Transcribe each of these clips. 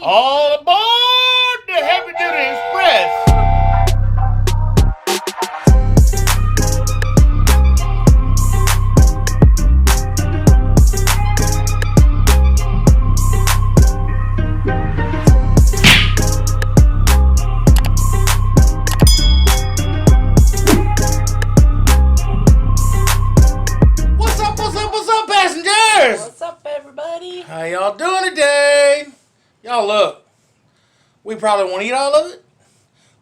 All aboard the Heavy Duty Express. What's up, passengers? What's up, everybody? How y'all doing today? Y'all look, we probably won't eat all of it,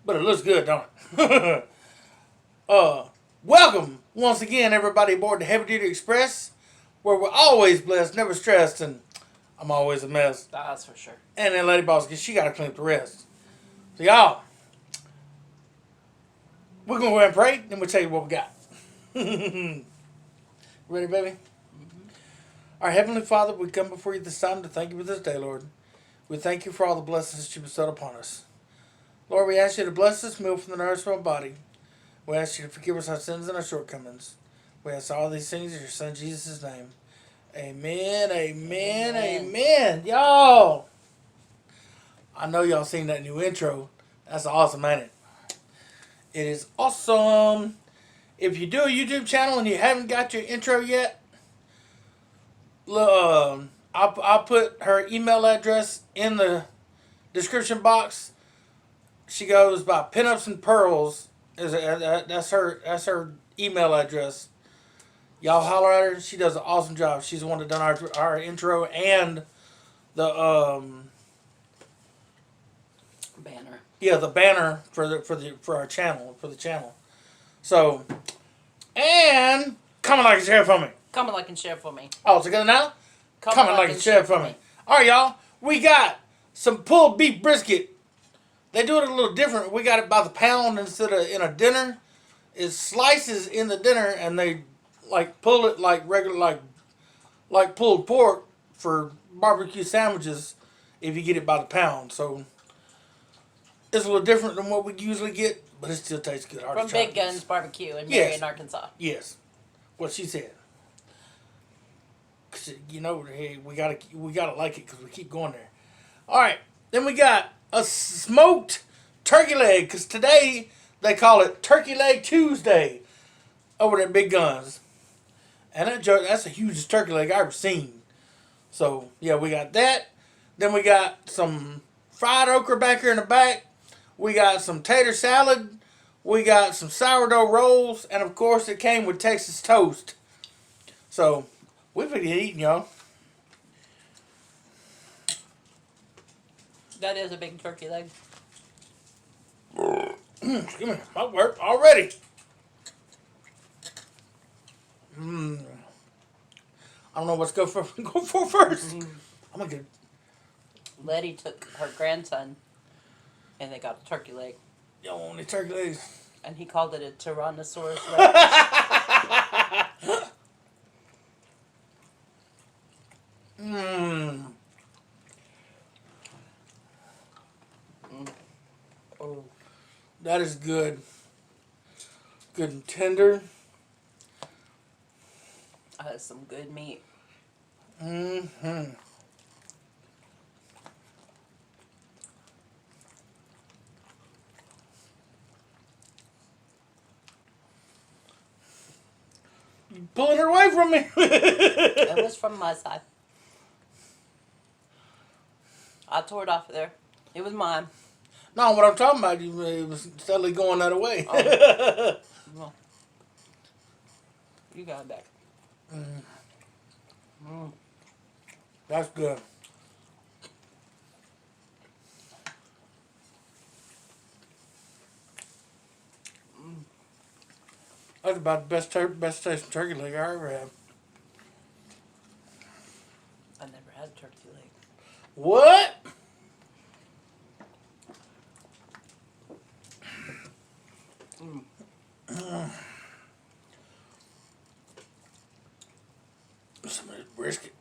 but it looks good, don't it? Welcome once again, everybody, aboard the Heavy Duty Express, where we're always blessed, never stressed, and I'm always a mess. That's for sure. And then Lady Boss, because she got to clean up the rest. So y'all, we're going to go ahead and pray, then we'll tell you what we got. Ready, baby? Our Heavenly Father, we come before you this time to thank you for this day, Lord. We thank you for all the blessings that you bestowed upon us. Lord, we ask you to bless this meal from the nourishment of our body. We ask you to forgive us our sins and our shortcomings. We ask all these things in your Son Jesus' name. Amen, amen, amen. Y'all, I know y'all seen that new intro. That's awesome, ain't it? It is awesome. If you do a YouTube channel and you haven't got your intro yet, I'll put her email address in the description box. She goes by Pinups and Pearls. That's her email address. Y'all holler at her. She does an awesome job. She's the one that done our intro and the Banner. Yeah, the banner for our channel, for the channel. So, and comment, like, and share for me. Comment, like, and share for me. All together now? Comment, like, and share for me. Alright, y'all. We got some pulled beef brisket. They do it a little different. We got it by the pound instead of in a dinner. It's slices in the dinner, and they like pull it like regular, like pulled pork for barbecue sandwiches if you get it by the pound. So it's a little different than what we usually get, but it still tastes good. From Big Guns Barbecue in Marion, Arkansas. Yes. What she said. You know, hey, we gotta like it because we keep going there. All right, then we got a smoked turkey leg, because today they call it Turkey Leg Tuesday over at Big Guns, and that's the hugest turkey leg I ever seen. So yeah, we got that. Then we got some fried okra back here in the back. We got some tater salad. We got some sourdough rolls, and of course it came with Texas toast. So we've been eating, y'all. That is a big turkey leg. Excuse me, my work already. I don't know what's go for first. I'm gonna get. Letty took her grandson, and they got a turkey leg. Y'all want any turkey legs? And he called it a Tyrannosaurus Rex. Oh, That is good. Good and tender. that's some good meat. You pulling her away from me. It was from my side. I tore it off of there. It was mine. No, what I'm talking about, it was steadily going that way. Oh. Well, you got it back. That's good. That's about the best tasting turkey leg I ever had. I never had a turkey leg. What? Some of this brisket.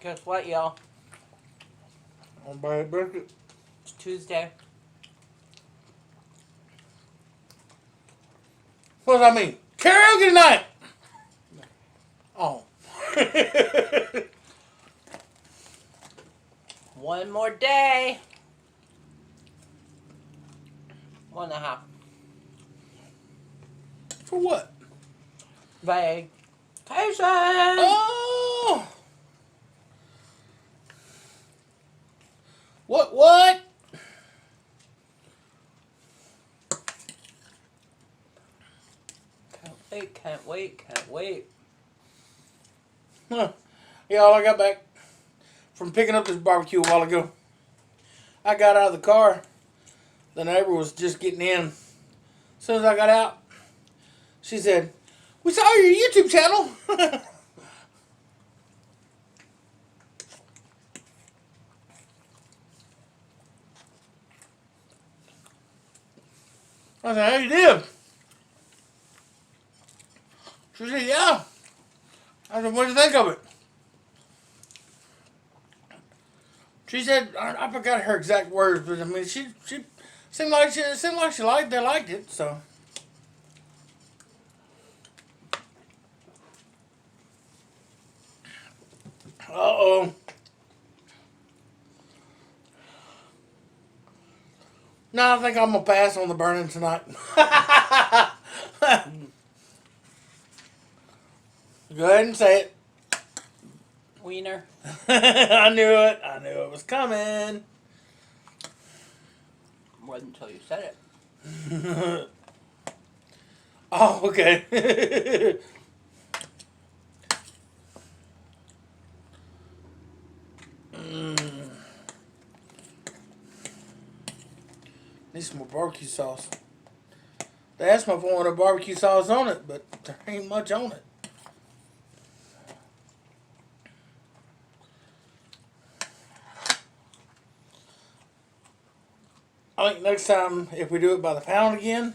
Guess what, y'all? Want to buy a brisket? It's Tuesday. What does that mean? Karaoke tonight! Oh. One more day. 1.5. For what? Vacation. Oh. What? Can't wait. Huh. Yeah, all I got back from picking up this barbecue a while ago. I got out of the car. The neighbor was just getting in. As soon as I got out, she said, "We saw your YouTube channel." I said, "How you did?" She said, "Yeah." I said, "What did you think of it?" She said, I forgot her exact words, but I mean, she seemed like she liked it. So, uh-oh. No, I think I'm gonna pass on the burning tonight. Go ahead and say it. Wiener. I knew it. I knew it was coming. Wasn't until you said it. Oh, okay. Need some more barbecue sauce. They asked me if I wanted barbecue sauce on it, but there ain't much on it. I think next time, if we do it by the pound again,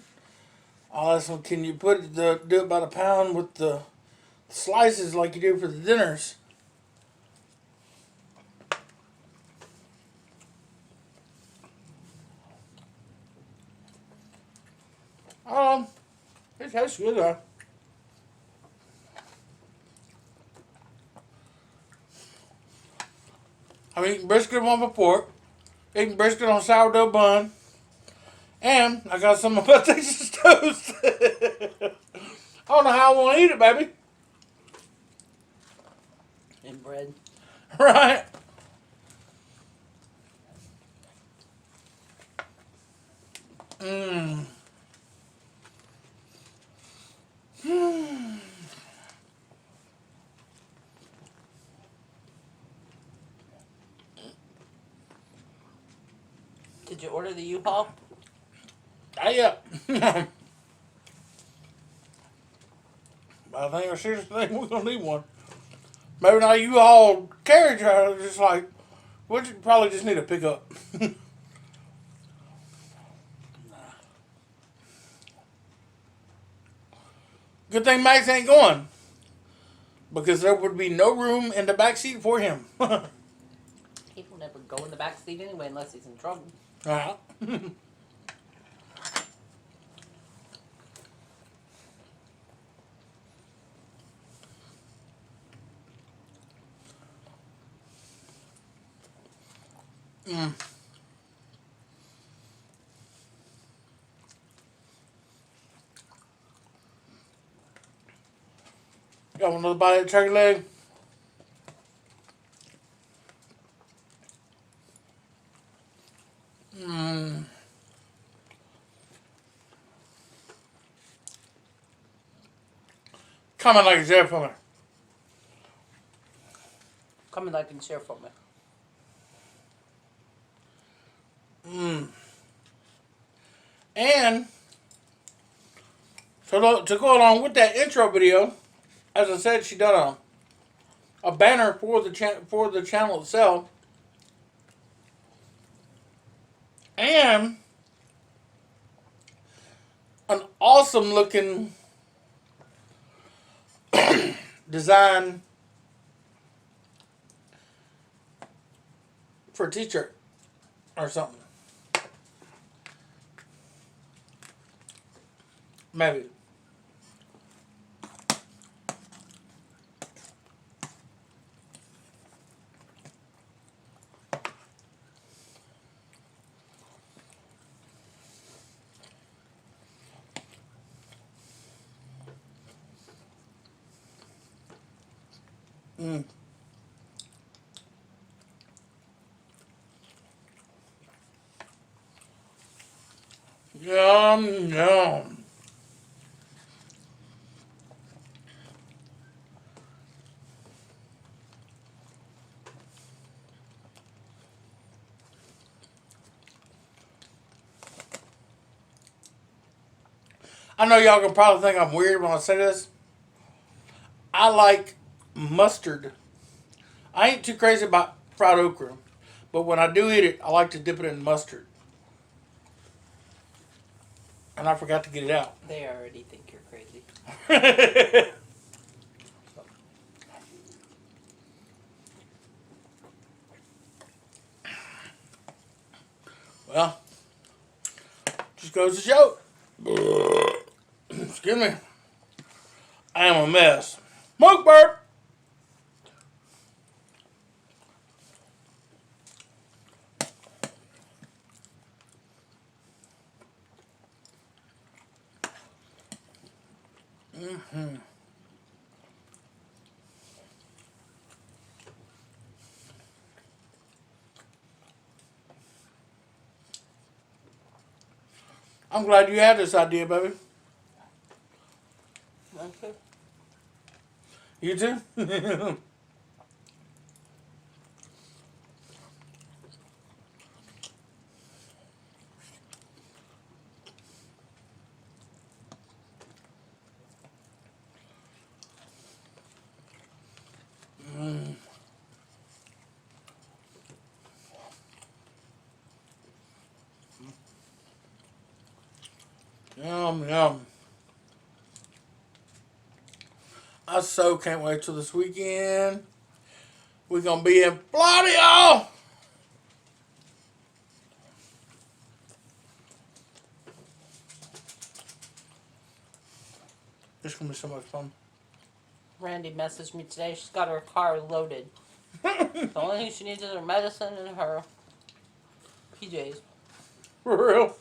I'll ask them, can you do it by the pound with the slices like you do for the dinners? Um, it tastes good though. I'm eating brisket on my pork, eating brisket on sourdough bun, and I got some of my Texas toast. I don't know how I want to eat it, baby. And bread. Right? Mmm. Did you order the U-Haul? Yeah. I think I seriously think we're gonna need one. Maybe not you all carriage. Just like we probably just need a pickup. Good thing Max ain't going, because there would be no room in the back seat for him. He will never go in the back seat anyway unless he's in trouble. Right. Mm. Got another bite of turkey leg. Mm. Comment, like, and share for me. Come and like and share for me. Mm. And to go along with that intro video, as I said, she done a banner for the channel itself, and an awesome looking design for a t-shirt or something. Maybe. Mm. Yum, yum. I know y'all gonna probably think I'm weird when I say this. I like mustard. I ain't too crazy about fried okra, but when I do eat it, I like to dip it in mustard. And I forgot to get it out. They already think you're crazy. Well, just goes to show. Excuse me. I am a mess. Smoke burp. I'm glad you had this idea, baby. Okay. You too? Yum, yum. I so can't wait till this weekend. We're going to be in Florida, y'all. It's going to be so much fun. Randy messaged me today. She's got her car loaded. The only thing she needs is her medicine and her PJs. For real.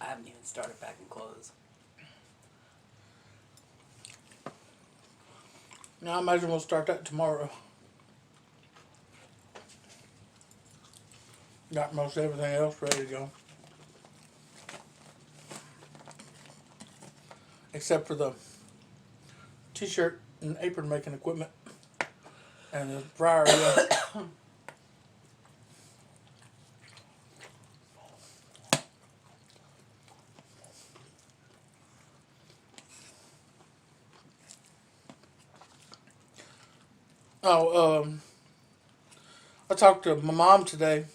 I haven't even started packing clothes. Now I imagine we'll start that tomorrow. Got most everything else ready to go. Except for the t-shirt and apron making equipment. And the fryer. Oh, I talked to my mom today.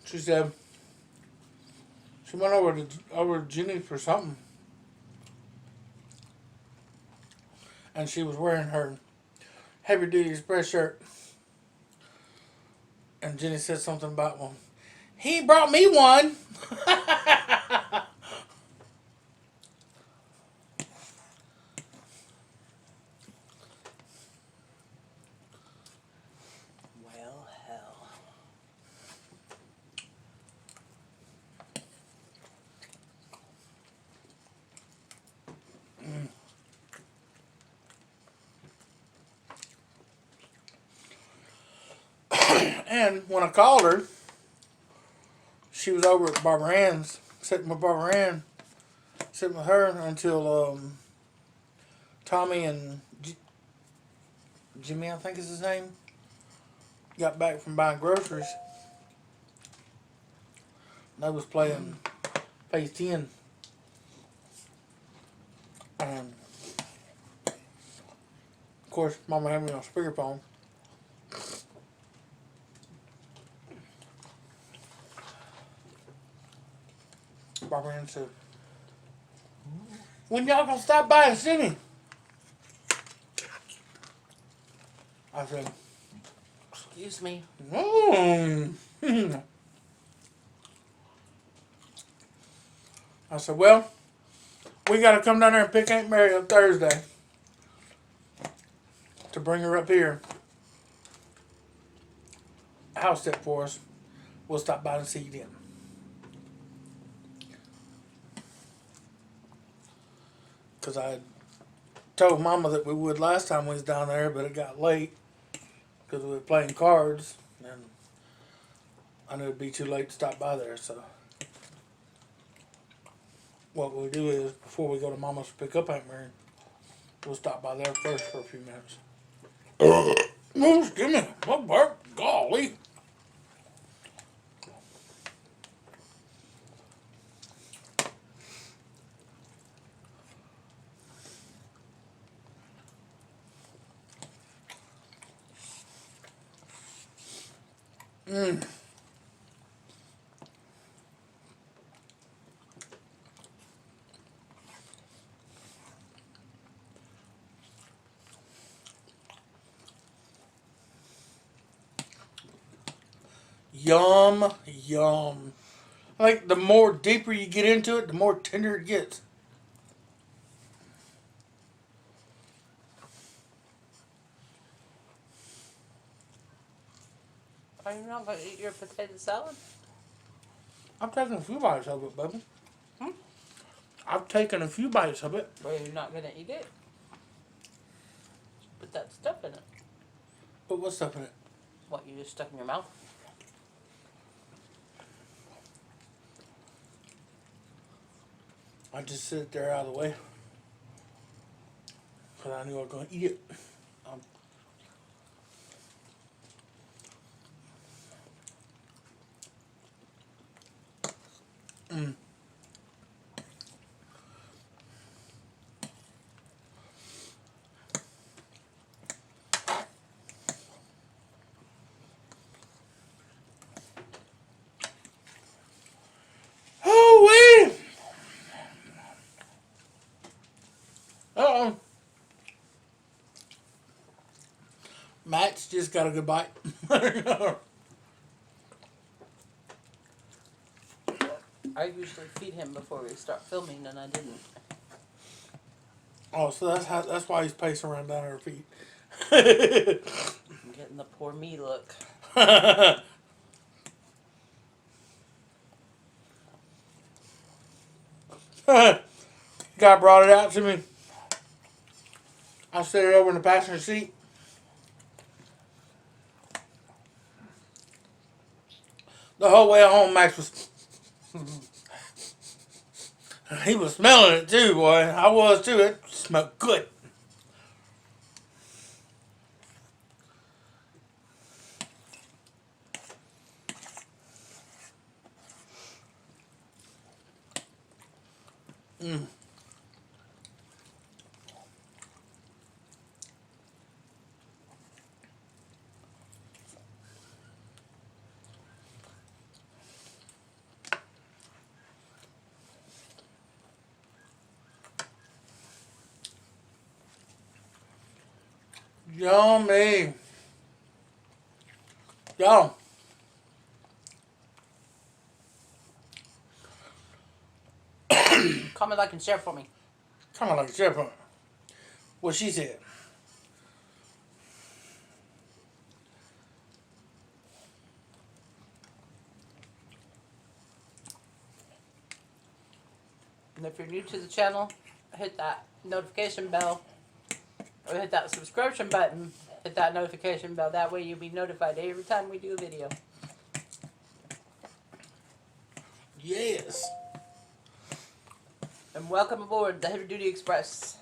She said she went over to Jenny for something, and she was wearing her heavy duty express shirt. And Jenny said something about, well, he brought me one. Well, hell. And when I called her, she was over at Barbara Ann's, sitting with Barbara Ann, sitting with her until Tommy and Jimmy, I think is his name, got back from buying groceries. They was playing Phase 10. And of course, Mama had me on speakerphone. Barbara Ann said, when y'all gonna stop by and see me? I said, Excuse me. no. I said, well, we gotta come down there and pick Aunt Mary up Thursday to bring her up here. House sit for us. We'll stop by and see you then. because I had told Mama that we would last time we was down there, but it got late because we were playing cards, and I knew it'd be too late to stop by there. So what we'll do is, before we go to Mama's to pick up Aunt Marion, we'll stop by there first for a few minutes. Oh, excuse me, my burp, golly. Mmm. Yum, yum. I think the more deeper you get into it, the more tender it gets. Are you not going to eat your potato salad? I've taken a few bites of it, baby. Hmm? I've taken a few bites of it. Well, you're not going to eat it? Put that stuff in it. But what's stuff in it? What, you just stuck in your mouth? I just sit it there out of the way. Because I knew I was going to eat it. Mm. Oh, wait! Uh-oh. Matt's just got a good bite. I usually feed him before we start filming, and I didn't. Oh, so that's why he's pacing around down her feet. I'm getting the poor me look. Guy brought it out to me. I set it over in the passenger seat. The whole way home, Max was. He was smelling it too, boy. I was too. It smelled good. Mm. Yummy. Yum. Comment, like, and share for me. Come on, like a shepherd. What she said. And if you're new to the channel, hit that notification bell. Or hit that subscription button. Hit that notification bell. That way you'll be notified every time we do a video. Yes. And welcome aboard the Heavy Duty Express.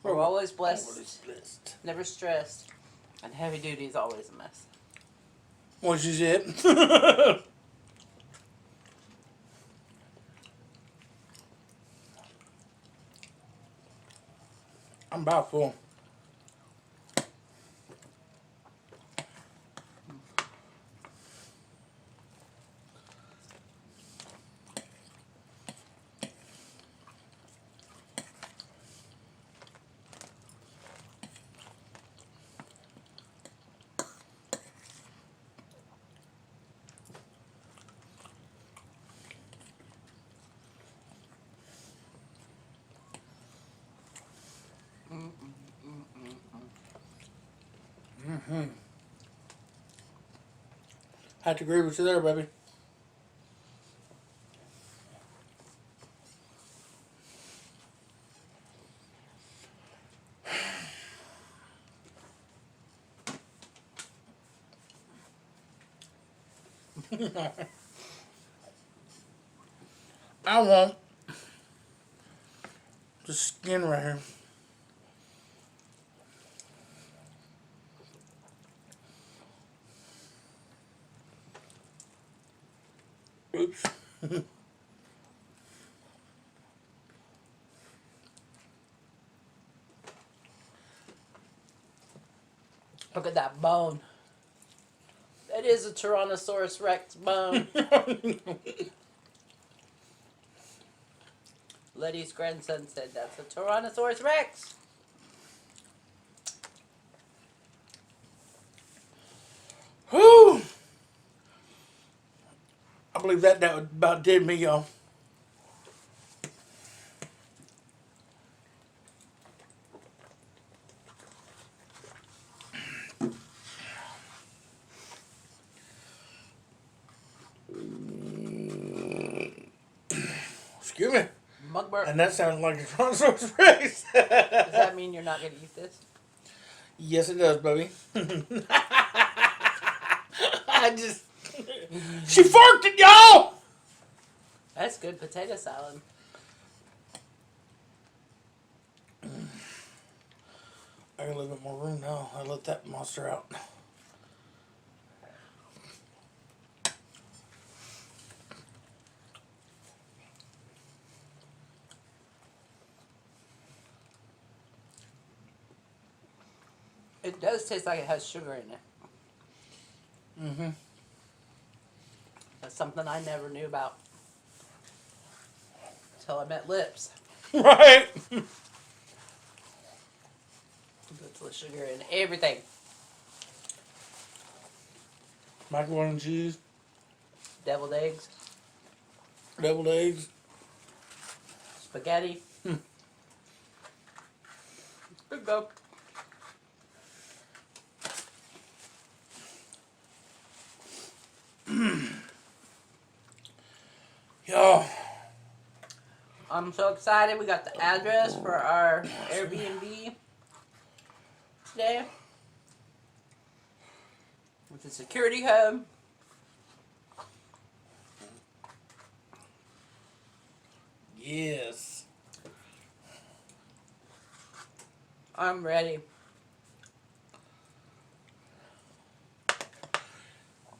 We're always blessed, Always blessed. never stressed, and heavy duty is always a mess. What she said. I'm about full. Mm-hmm. Had to agree with you there, baby. I want the skin right here. Oops. Look at that bone. That is a Tyrannosaurus Rex bone. Letty's grandson said that's a Tyrannosaurus Rex. Whew. I believe that about did me, y'all. Excuse me. Mukbang. And that sounded like a Tyrannosaurus Rex. Does that mean you're not going to eat this? Yes, it does, baby. I just... She forked it, y'all! That's good potato salad. I got a little bit more room now. I let that monster out. It does taste like it has sugar in it. Mm-hmm. That's something I never knew about until I met Lips. Right. Puts the sugar in everything. Macaroni and cheese, Deviled eggs, deviled eggs. spaghetti. Good go. Y'all. I'm so excited. We got the address for our Airbnb today. With the security hub. Yes. I'm ready.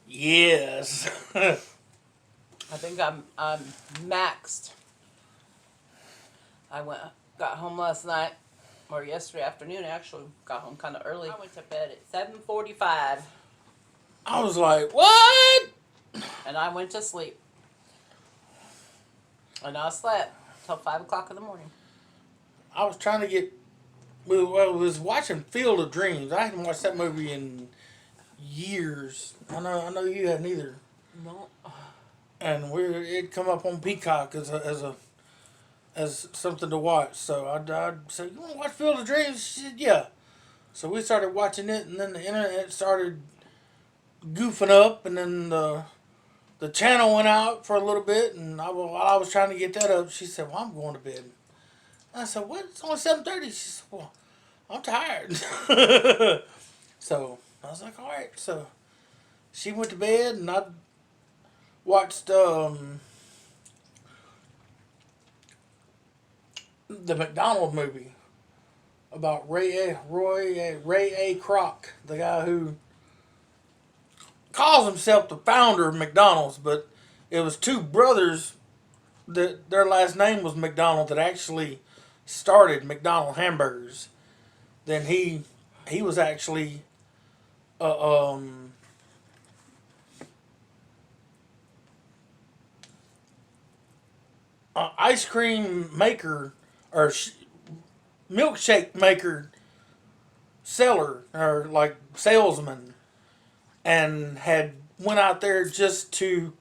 Yes. I think I'm maxed. Got home last night, or yesterday afternoon actually. Got home kind of early. I went to bed at 7:45. I was like, what? And I went to sleep. And I slept till 5 o'clock in the morning. I was trying to get... Well, I was watching Field of Dreams. I hadn't watched that movie in years. I know you hadn't either. No. And it come up on Peacock as something to watch. So I said, you want to watch Field of Dreams? She said, yeah. So we started watching it, and then the internet started goofing up, and then the channel went out for a little bit, and while I was trying to get that up, she said, well, I'm going to bed. I said, what? It's only 7:30. She said, well, I'm tired. So I was like, all right. So she went to bed, and I watched the McDonald movie about Ray A. Kroc, the guy who calls himself the founder of McDonald's, but it was two brothers that their last name was McDonald that actually started McDonald hamburgers. Then he was actually ice cream maker or milkshake maker seller or like salesman, and had went out there just to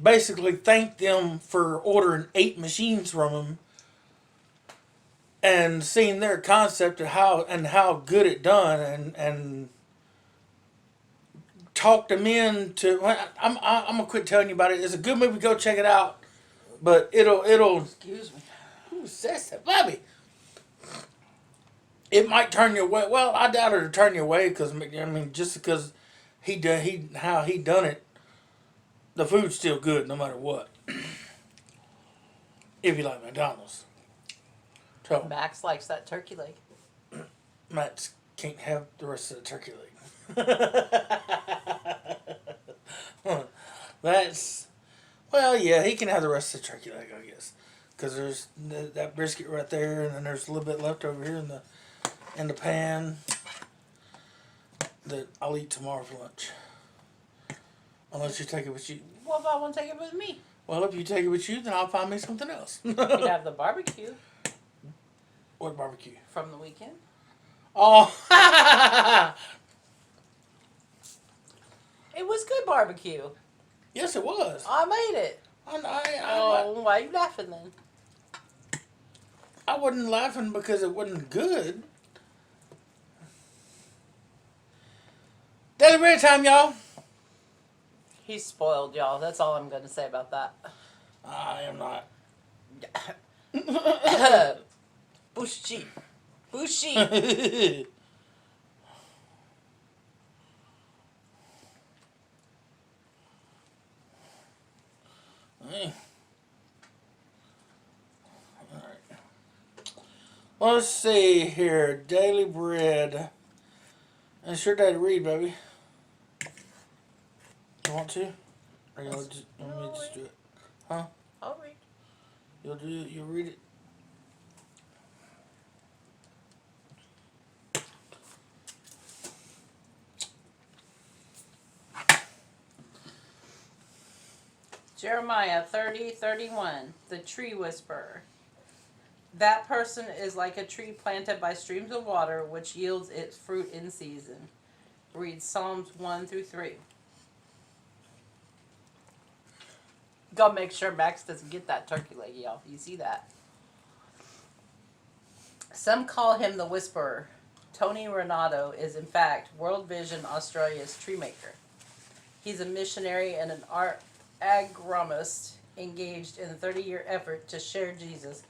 basically thank them for ordering 8 machines from him and seeing their concept of how good it done, and talked them into... I'm gonna quit telling you about it. It's a good movie. Go check it out. But it'll Excuse me. who says that, Bobby? It might turn you away. Well, I doubt it'll turn you away because I mean, just because how he done it the food's still good no matter what. If you like McDonald's. So Max likes that turkey leg. Matt can't have the rest of the turkey leg. That's, well, yeah, he can have the rest of the turkey leg, I guess, because there's that brisket right there, and then there's a little bit left over here in the pan that I'll eat tomorrow for lunch. Unless you take it with you. What if I want to take it with me? Well, if you take it with you, then I'll find me something else. You could have the barbecue What barbecue? from the weekend. Oh, It was good barbecue. yes, it was. I made it. Oh, why are you laughing then? I wasn't laughing because it wasn't good. Daily bread time, y'all. He's spoiled, y'all. That's all I'm going to say about that. I am not. Bushi. Bushi. Hey. All right. Let's see here. Daily bread. It's your day to read, baby. You want to? Or you want me to just do it? Huh? I'll read. You'll do it? You'll read it? Jeremiah 30:31, the tree whisperer. That person is like a tree planted by streams of water, which yields its fruit in season. Read Psalms 1-3. Gotta make sure Max doesn't get that turkey leg, y'all. You see that? Some call him the whisperer. Tony Renato is, in fact, World Vision Australia's tree maker. He's a missionary and an agronomist engaged in a 30-year effort to share Jesus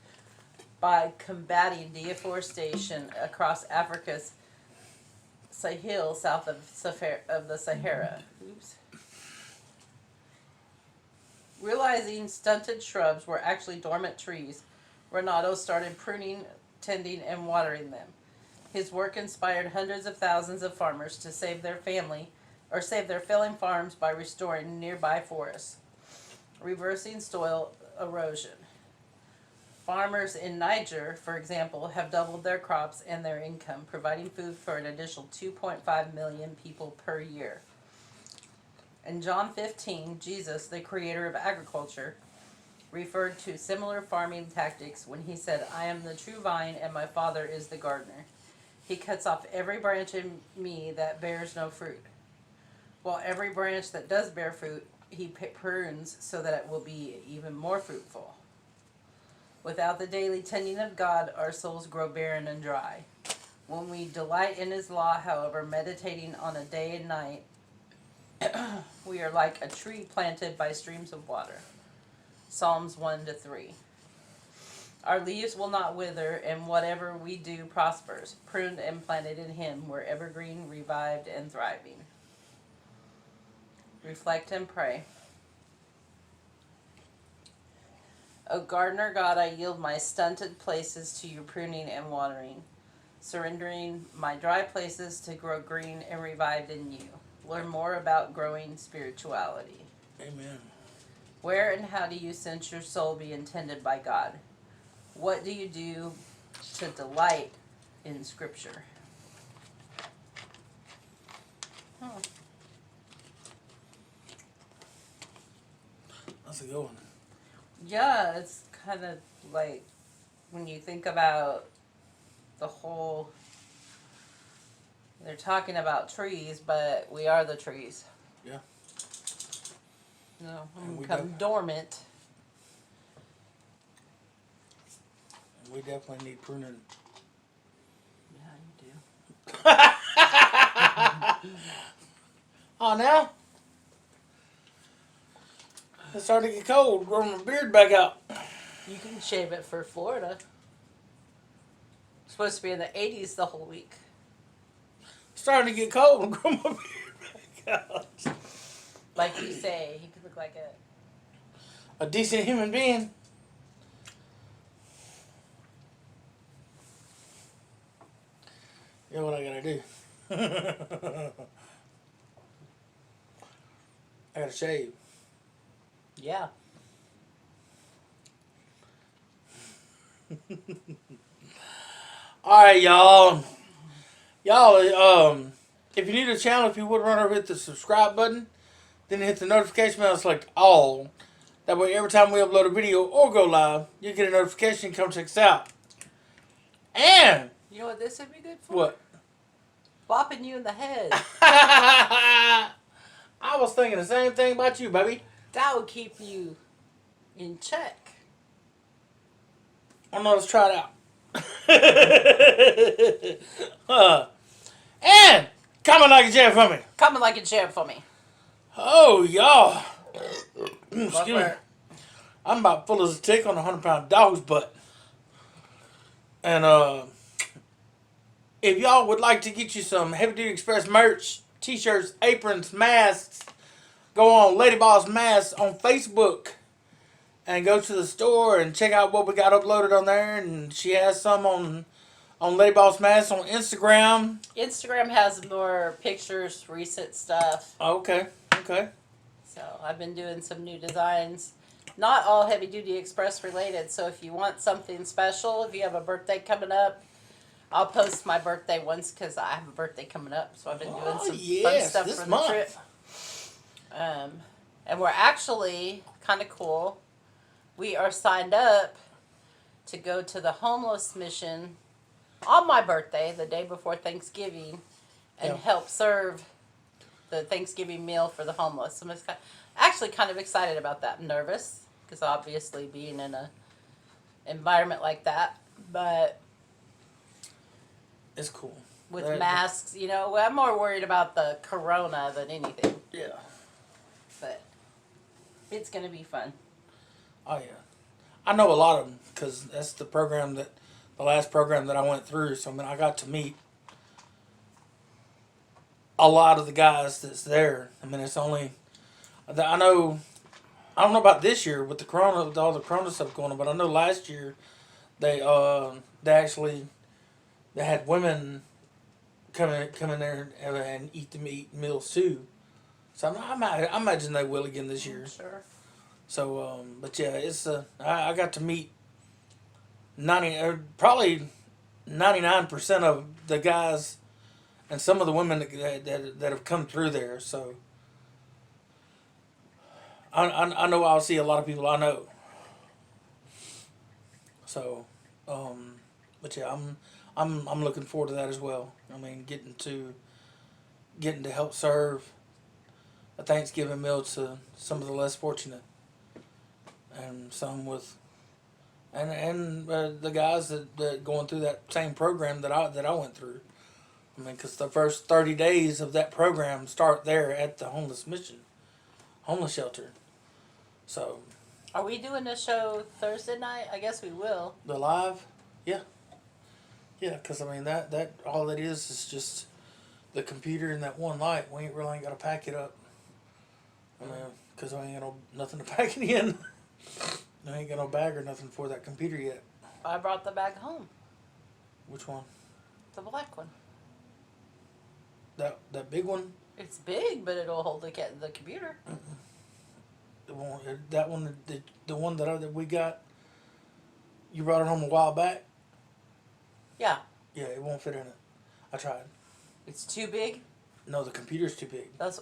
by combating deforestation across Africa's Sahel, south of the Sahara. Oops. Realizing stunted shrubs were actually dormant trees, Renato started pruning, tending, and watering them. His work inspired hundreds of thousands of farmers to save their failing farms by restoring nearby forests, reversing soil erosion. Farmers in Niger, for example, have doubled their crops and their income, providing food for an additional 2.5 million people per year. In John 15, Jesus, the creator of agriculture, referred to similar farming tactics when he said, "I am the true vine and my Father is the gardener. He cuts off every branch in me that bears no fruit, while every branch that does bear fruit, he prunes so that it will be even more fruitful." Without the daily tending of God, our souls grow barren and dry. When we delight in his law, however, meditating on it day and night, we are like a tree planted by streams of water. Psalms 1-3. Our leaves will not wither, and whatever we do prospers. Pruned and planted in him, we're evergreen, revived, and thriving. Reflect and pray. O gardener God, I yield my stunted places to your pruning and watering, surrendering my dry places to grow green and revived in you. Learn more about growing spirituality. Amen. Where and how do you sense your soul be intended by God? What do you do to delight in Scripture? That's a good one. Yeah, it's kind of like when you think about the whole, they're talking about trees, but we are the trees. Yeah. No, And we become dormant. We definitely need pruning. Yeah, you do. Oh, now? It's starting to get cold. Growing my beard back out. You can shave it for Florida. It's supposed to be in the 80s the whole week. It's starting to get cold and grow my beard back out. Like you say, you can look like a decent human being. You know what I gotta do? I gotta shave. Yeah. Alright, y'all. Y'all, if you're new to the channel, if you would run over hit the subscribe button, then hit the notification bell, select all. That way, every time we upload a video or go live, you get a notification. Come check us out. And You know what this would be good for? what? Bopping you in the head. I was thinking the same thing about you, baby. That would keep you in check. Oh no, let's try it out. And comment, like, and share for me. Comment, like, and share for me. Oh, y'all. Excuse me. Buffer. I'm about full as a tick on a 100-pound dog's butt. And if y'all would like to get you some Heavy Duty Express merch, t-shirts, aprons, masks, go on Lady Boss Masks on Facebook and go to the store and check out what we got uploaded on there. And she has some on Lady Boss Masks on Instagram. Instagram has more pictures, recent stuff. Okay. So I've been doing some new designs. Not all Heavy Duty Express related. So if you want something special, if you have a birthday coming up, I'll post my birthday ones because I have a birthday coming up. So I've been doing some fun stuff this for month. the trip. And we're actually kind of cool. We are signed up to go to the homeless mission on my birthday, the day before Thanksgiving, and help serve the Thanksgiving meal for the homeless. I'm actually kind of excited about that. I'm nervous because obviously being in a environment like that, but It's cool. with masks, you know, I'm more worried about the corona than anything. Yeah. But it's gonna be fun. Oh yeah. I know a lot of them because that's the last program that I went through. So I mean, I got to meet a lot of the guys that's there. I mean, it's only I don't know about this year with the corona, with all the corona stuff going on, but I know last year they had women come in there and eat meals too. So I imagine they will again this year. Sure. So, but yeah, it's I got to meet probably 99% of the guys and some of the women that have come through there. So I know I'll see a lot of people I know. So, but yeah, I'm looking forward to that as well. I mean, getting to help serve a Thanksgiving meal to some of the less fortunate, and some with, and the guys that going through that same program that I went through. I mean, because the first 30 days of that program start there at the homeless shelter. So. Are we doing a show Thursday night? I guess we will. The live, yeah, because I mean that all it is just the computer and that one light. We ain't got to pack it up. I mean, because I ain't got nothing to pack it in. I ain't got no bag or nothing for that computer yet. I brought the bag home. Which one? The black one. That big one. It's big, but it'll hold the computer. The one that we got. You brought it home a while back. Yeah. Yeah, it won't fit in it. I tried. It's too big? No, the computer's too big. Well,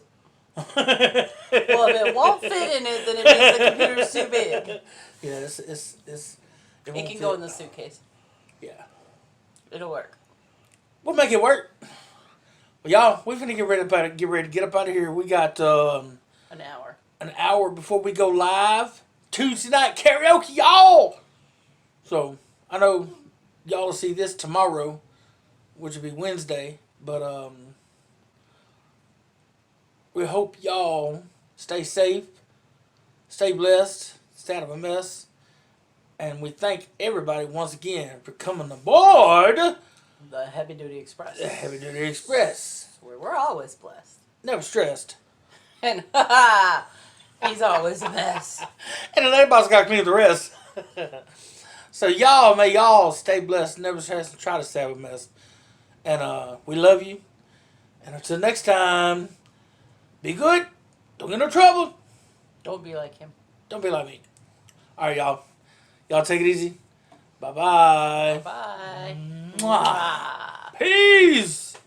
if it won't fit in it, then it means the computer's too big. Yeah, It can go in the suitcase. Yeah. It'll work. We'll make it work. Well, y'all, we're finna get ready to get up out of here. We got An hour. An hour before we go live. Tuesday night karaoke, y'all. So I know y'all will see this tomorrow, which will be Wednesday. But we hope y'all stay safe, stay blessed, stay out of a mess, and we thank everybody once again for coming aboard The Heavy Duty Express. the Heavy Duty Express. Where we're always blessed. Never stressed. And He's always a mess. And then everybody's got to clean the rest. So y'all, may y'all stay blessed. Never try to stay a mess. And we love you. And until next time, be good. Don't get no trouble. Don't be like him. Don't be like me. All right, y'all. Y'all take it easy. Bye-bye. Bye. Mwah. Peace.